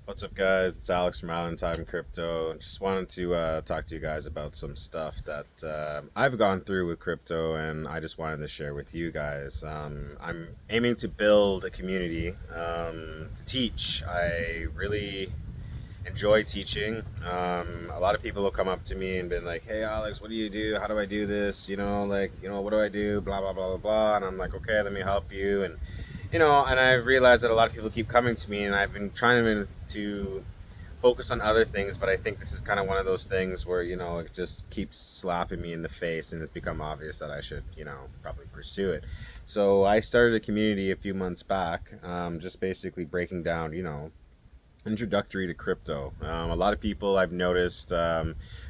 What's up, guys? It's Alex from Island Time Crypto. Just wanted to talk to you guys about some stuff that I've gone through with crypto, and I just wanted to share with you guys. I'm aiming to build a community to teach. I really enjoy teaching. A lot of people will come up to me and been like, "Hey, Alex, what do you do? How do I do this? What do I do? Blah blah blah blah blah." And I'm like, "Okay, let me help you." And I've realized that a lot of people keep coming to me, and I've been trying to focus on other things, but I think this is kind of one of those things where, it just keeps slapping me in the face, and it's become obvious that I should, probably pursue it. So I started a community a few months back, just basically breaking down, introductory to crypto. A lot of people I've noticed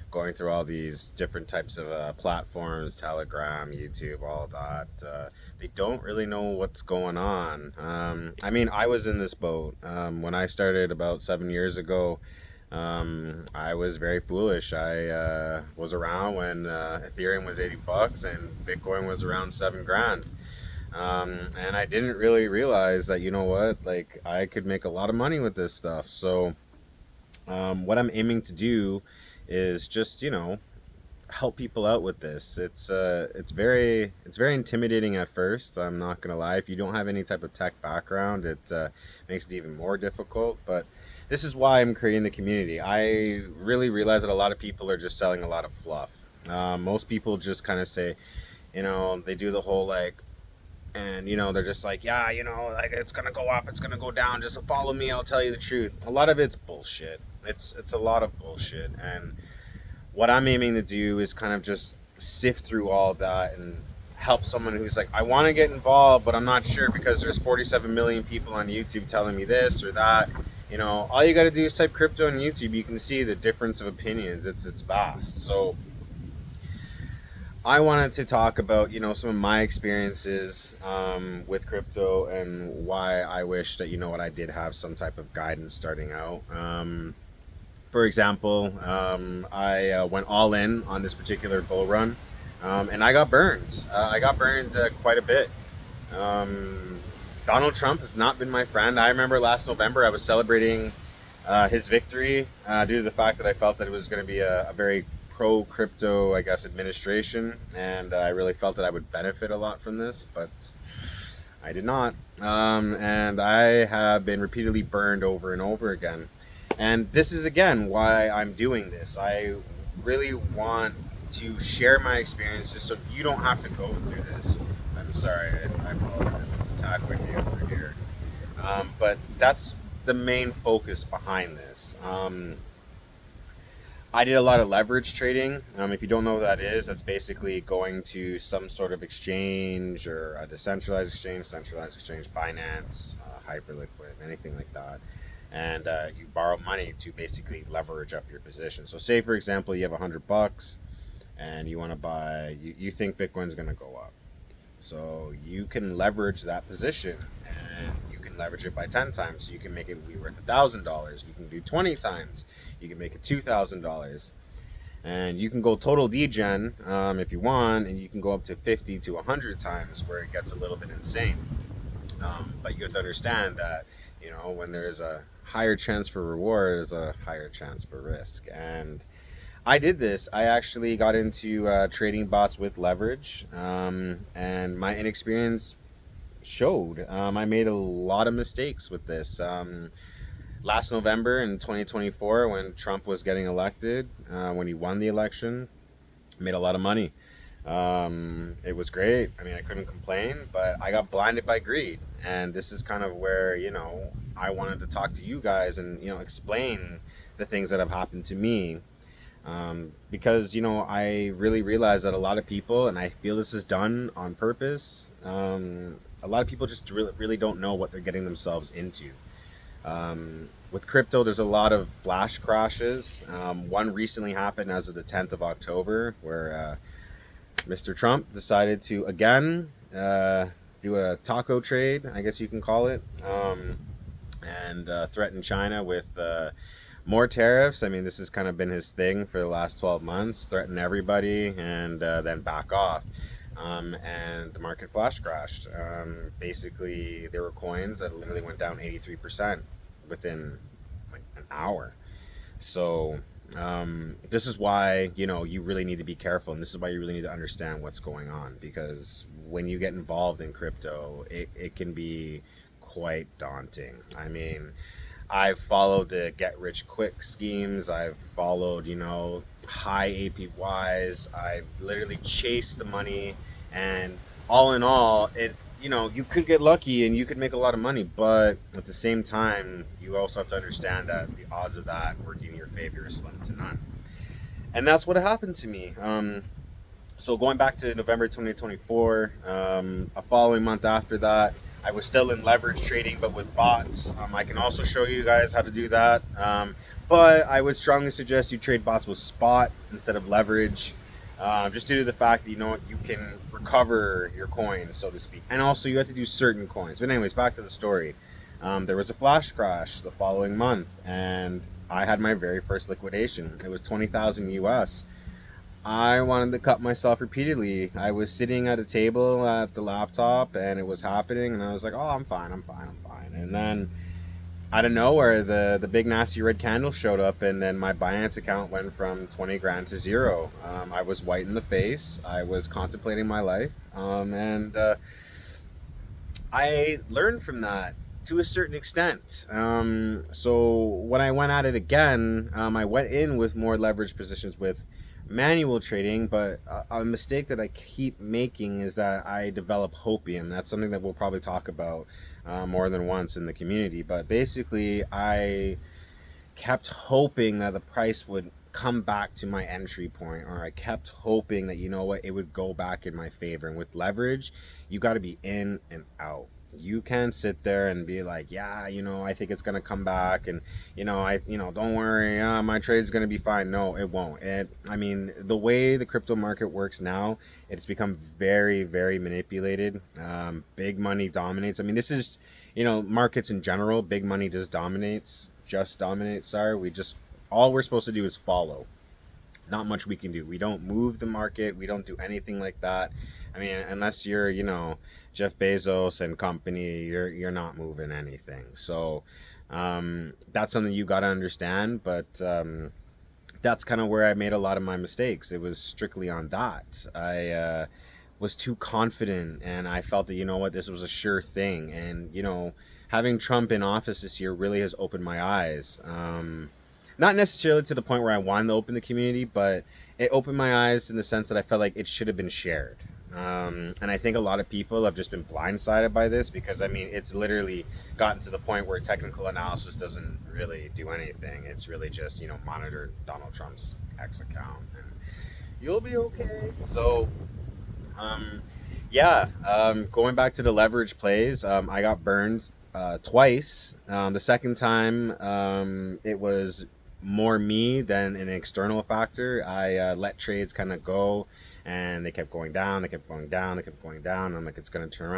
going through all these different types of platforms, Telegram, YouTube, all that, they don't really know what's going on. I was in this boat when I started about 7 years ago. I was very foolish. I was around when Ethereum was $80 and Bitcoin was around 7 grand. And I didn't really realize that, like I could make a lot of money with this stuff. So, what I'm aiming to do is just, help people out with this. It's very intimidating at first. I'm not gonna lie. If you don't have any type of tech background, it makes it even more difficult. But this is why I'm creating the community. I really realize that a lot of people are just selling a lot of fluff. Most people just kind of say, they do the whole like, and they're just like, yeah, like it's gonna go up, it's gonna go down, just follow me, I'll tell you the truth. A lot of it's bullshit. It's a lot of bullshit, and what I'm aiming to do is kind of just sift through all of that and help someone who's like, I want to get involved, but I'm not sure because there's 47 million people on YouTube telling me this or that. All you got to do is type crypto on YouTube. You can see the difference of opinions. It's vast. So I wanted to talk about, some of my experiences with crypto and why I wish that, I did have some type of guidance starting out. For example, I went all in on this particular bull run, and I got burned. I got burned quite a bit. Um, Donald Trump has not been my friend. I remember last November I was celebrating his victory due to the fact that I felt that it was going to be a very pro crypto, I guess, administration, and I really felt that I would benefit a lot from this, but I did not. And I have been repeatedly burned over and over again. And this is again why I'm doing this. I really want to share my experiences so you don't have to go through this. I'm sorry, I apologize. It's attack with you over here. But that's the main focus behind this. I did a lot of leverage trading. If you don't know what that is, that's basically going to some sort of exchange or a decentralized exchange, centralized exchange, Binance, Hyperliquid, anything like that. And you borrow money to basically leverage up your position. So, say for example, you have $100 and you want to buy, you think Bitcoin's going to go up. So, you can leverage that position and you can leverage it by 10 times. So, you can make it be worth $1,000. You can do 20 times. You can make it $2,000. And you can go total degen if you want, and you can go up to 50 to 100 times where it gets a little bit insane. But you have to understand that, when there's a higher chance for reward, there's a higher chance for risk. And I did this. I actually got into trading bots with leverage, and my inexperience showed. I made a lot of mistakes with this. Last November in 2024, when Trump was getting elected, when he won the election, I made a lot of money. It was great. I mean, I couldn't complain, but I got blinded by greed. And this is kind of where, I wanted to talk to you guys and, explain the things that have happened to me. Because, I really realize that a lot of people, and I feel this is done on purpose, a lot of people just really don't know what they're getting themselves into. With crypto, there's a lot of flash crashes. One recently happened as of the 10th of October, where Mr. Trump decided to again do a taco trade, I guess you can call it, and threaten China with more tariffs. I mean, this has kind of been his thing for the last 12 months, threaten everybody and then back off. And the market flash crashed. Basically, there were coins that literally went down 83% within like hour. So this is why, you really need to be careful, and this is why you really need to understand what's going on, because when you get involved in crypto, it can be quite daunting. I mean, I've followed the get rich quick schemes. I've followed, high APYs. I've literally chased the money, and all in all, you could get lucky and you could make a lot of money, but at the same time, you also have to understand that the odds of that working in your favor is slim to none. And that's what happened to me. So going back to November 2024, a following month after that, I was still in leverage trading, but with bots. I can also show you guys how to do that. But I would strongly suggest you trade bots with spot instead of leverage, just due to the fact that, you can recover your coins, so to speak. And also you have to do certain coins. But anyways, back to the story. There was a flash crash the following month, and I had my very first liquidation. It was 20,000 US. I wanted to cut myself repeatedly. I was sitting at a table at the laptop and it was happening, and I was like, oh, I'm fine. And then out of nowhere, the big nasty red candle showed up, and then my Binance account went from 20 grand to zero. I was white in the face. I was contemplating my life. And I learned from that to a certain extent. So when I went at it again, I went in with more leverage positions with manual trading, but a mistake that I keep making is that I develop hopium. That's something that we'll probably talk about more than once in the community. But basically, I kept hoping that the price would come back to my entry point, or I kept hoping that, it would go back in my favor. And with leverage, you got to be in and out. You can sit there and be like, yeah, I think it's gonna come back, and don't worry, my trade's gonna be fine. No, it won't. The way the crypto market works now, it's become very, very manipulated. Big money dominates. This is, markets in general. Big money just dominates. Sorry, all we're supposed to do is follow. Not much we can do. We don't move the market. We don't do anything like that. Unless you're, Jeff Bezos and company, you're not moving anything. So that's something you got to understand. But that's kind of where I made a lot of my mistakes. It was strictly on that. I was too confident, and I felt that, this was a sure thing. And, having Trump in office this year really has opened my eyes. Not necessarily to the point where I wanted to open the community, but it opened my eyes in the sense that I felt like it should have been shared. And I think a lot of people have just been blindsided by this, because it's literally gotten to the point where technical analysis doesn't really do anything. It's really just, monitor Donald Trump's X account and you'll be okay. So, going back to the leverage plays, I got burned twice. The second time, it was more me than an external factor. I let trades kind of go, and they kept going down. I'm like, it's going to turn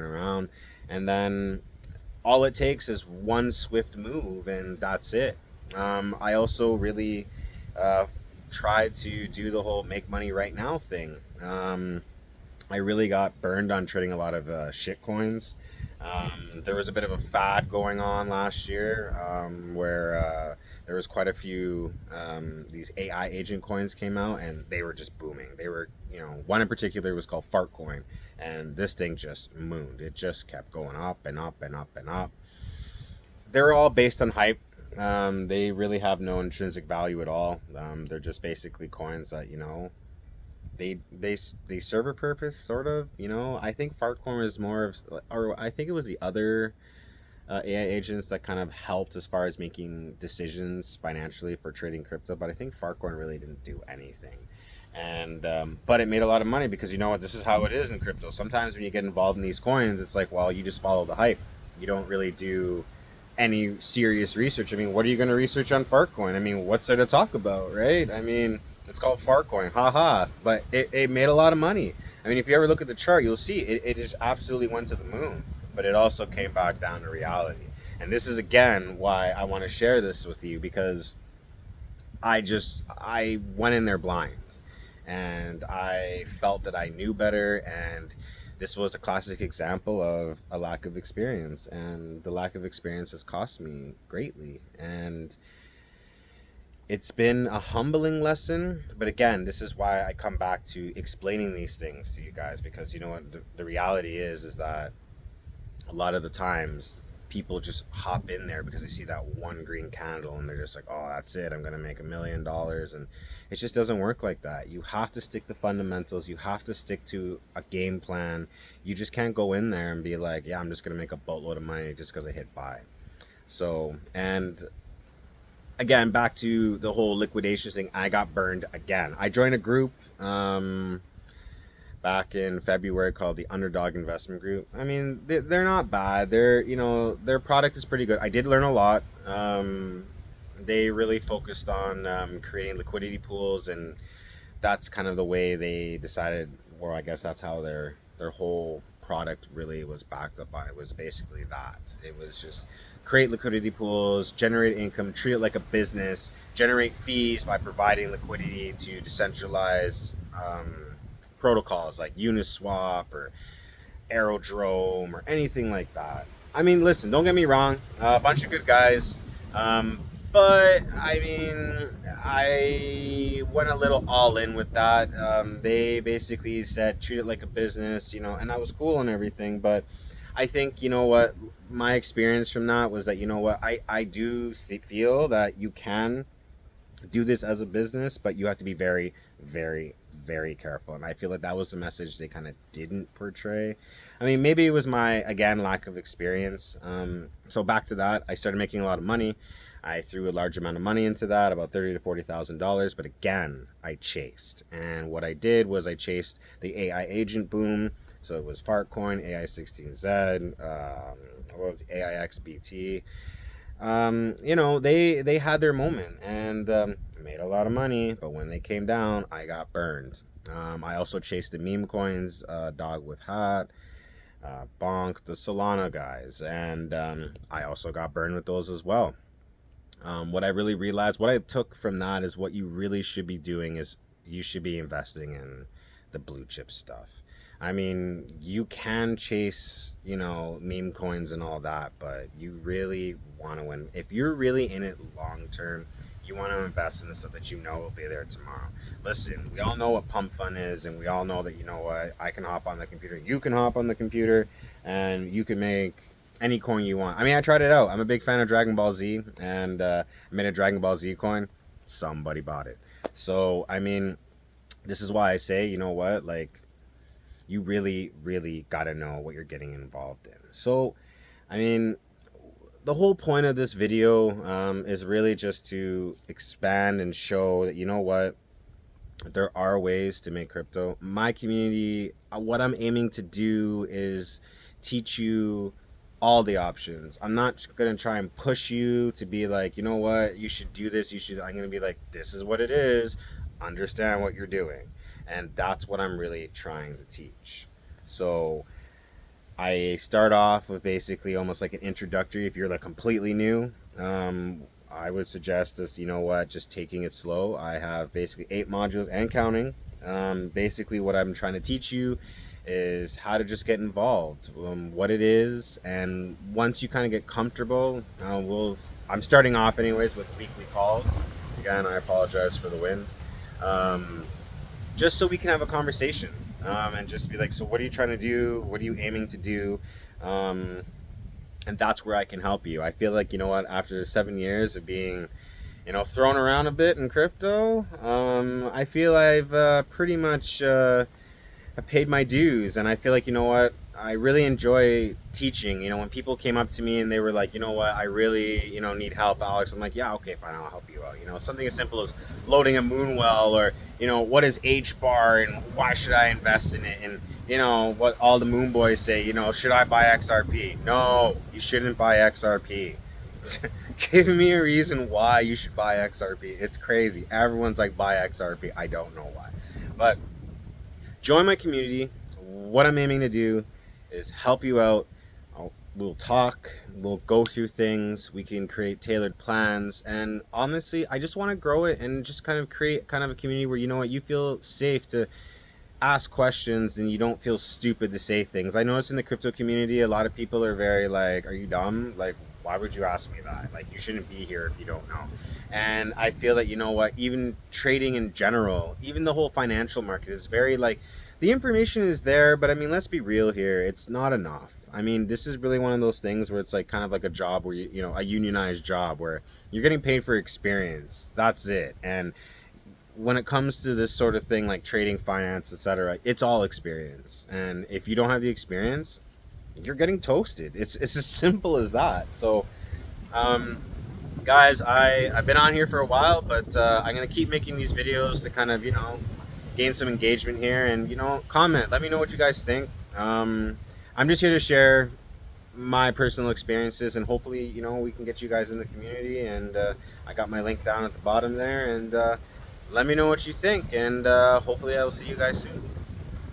around. And then all it takes is one swift move, and that's it. I also really tried to do the whole make money right now thing. I really got burned on trading a lot of shit coins. There was a bit of a fad going on last year, where there was quite a few these AI agent coins came out, and they were just booming. They were, one in particular was called Fart Coin, and this thing just mooned. It just kept going up and up and up and up. They're all based on hype. They really have no intrinsic value at all. They're just basically coins that, they serve a purpose, sort of. I think Fartcoin is more of, or I think it was the other AI agents that kind of helped as far as making decisions financially for trading crypto, but I think Fartcoin really didn't do anything. And but it made a lot of money, because this is how it is in crypto. Sometimes when you get involved in these coins, it's like, well, you just follow the hype. You don't really do any serious research. What are you going to research on Fartcoin? What's there to talk about, right? It's called Fartcoin, haha. But it made a lot of money. If you ever look at the chart, you'll see it just absolutely went to the moon. But it also came back down to reality. And this is, again, why I want to share this with you, because I went in there blind. And I felt that I knew better. And this was a classic example of a lack of experience, and the lack of experience has cost me greatly. And it's been a humbling lesson, but again, this is why I come back to explaining these things to you guys, because you know what the reality is that a lot of the times people just hop in there because they see that one green candle and they're just like, oh, that's it, I'm gonna make $1 million. And it just doesn't work like that. You have to stick to fundamentals, you have to stick to a game plan. You just can't go in there and be like, yeah, I'm just gonna make a boatload of money just because I hit buy. So, and again, back to the whole liquidation thing, I got burned again. I joined a group back in February called the Underdog Investment Group. I mean, they're not bad. They're, you know, their product is pretty good. I did learn a lot. They really focused on creating liquidity pools, and that's kind of the way they decided, or I guess that's how their whole product really was backed up on. It was basically that. It was just create liquidity pools, generate income, treat it like a business, generate fees by providing liquidity to decentralized protocols like Uniswap or Aerodrome or anything like that. I mean, listen, don't get me wrong, a bunch of good guys, but I mean, I went a little all in with that. They basically said treat it like a business, you know, and that was cool and everything. But I think, you know what, my experience from that was that, you know what, I do feel that you can do this as a business, but you have to be very, very, very careful. And I feel like that was the message they kind of didn't portray. I mean, maybe it was my, again, lack of experience. So back to that, I started making a lot of money. I threw a large amount of money into that, about $30,000 to $40,000. But again, I chased. And what I did was I chased the AI agent boom. So it was Fartcoin, AI16Z, what was AIXBT. You know, they had their moment, and made a lot of money, but when they came down, I got burned. I also chased the meme coins, Dog with Hat, Bonk, the Solana guys, and I also got burned with those as well. What I really realized, what I took from that is what you really should be doing is you should be investing in the blue chip stuff. I mean, you can chase, you know, meme coins and all that, but you really want to win. If you're really in it long term, you want to invest in the stuff that you know will be there tomorrow. Listen, we all know what pump fun is, and we all know that, you know what, I can hop on the computer, you can hop on the computer, and you can make any coin you want. I mean, I tried it out. I'm a big fan of Dragon Ball Z, and I made a Dragon Ball Z coin. Somebody bought it. So, I mean, this is why I say, you know what, like, you really, really got to know what you're getting involved in. So, I mean, the whole point of this video is really just to expand and show that, you know what, there are ways to make crypto. My community, what I'm aiming to do is teach you all the options. I'm not going to try and push you to be like, you know what, you should do this, you should. I'm going to be like, this is what it is. Understand what you're doing. And that's what I'm really trying to teach. So I start off with basically almost like an introductory. If you're like completely new, I would suggest this, you know what, just taking it slow. I have basically 8 modules and counting. Basically what I'm trying to teach you is how to just get involved, what it is, and once you kind of get comfortable, I'm starting off anyways with weekly calls. Again, I apologize for the wind. Just so we can have a conversation, and just be like, so what are you trying to do? What are you aiming to do? And that's where I can help you. I feel like, you know what, after 7 years of being, you know, thrown around a bit in crypto, I feel I've pretty much paid my dues. And I feel like, you know what, I really enjoy teaching. You know, when people came up to me and they were like, you know what, I really, you know, need help, Alex. I'm like, yeah, okay, fine, I'll help you out. You know, something as simple as loading a Moonwell, or, you know, what is H bar and why should I invest in it? And, you know, what all the Moon Boys say, you know, should I buy XRP? No, you shouldn't buy XRP. Give me a reason why you should buy XRP. It's crazy. Everyone's like, buy XRP. I don't know why. But join my community. What I'm aiming to do is help you out. We'll talk, we'll go through things, we can create tailored plans, and honestly, I just want to grow it and just kind of create kind of a community where, you know what, you feel safe to ask questions and you don't feel stupid to say things. I notice in the crypto community, a lot of people are very like, "Are you dumb? Like, why would you ask me that? Like, you shouldn't be here if you don't know." And I feel that, you know what, even trading in general, even the whole financial market is very like, the information is there, but I mean, let's be real here. It's not enough. I mean, this is really one of those things where it's like kind of like a job where you know, a unionized job where you're getting paid for experience. That's it. And when it comes to this sort of thing like trading, finance, etc., it's all experience. And if you don't have the experience, you're getting toasted. It's as simple as that. So, um, guys, I've been on here for a while, but I'm gonna keep making these videos to kind of, you know, gain some engagement here, and, you know, comment. Let me know what you guys think. I'm just here to share my personal experiences, and hopefully, you know, we can get you guys in the community. And I got my link down at the bottom there, and let me know what you think, and hopefully I will see you guys soon.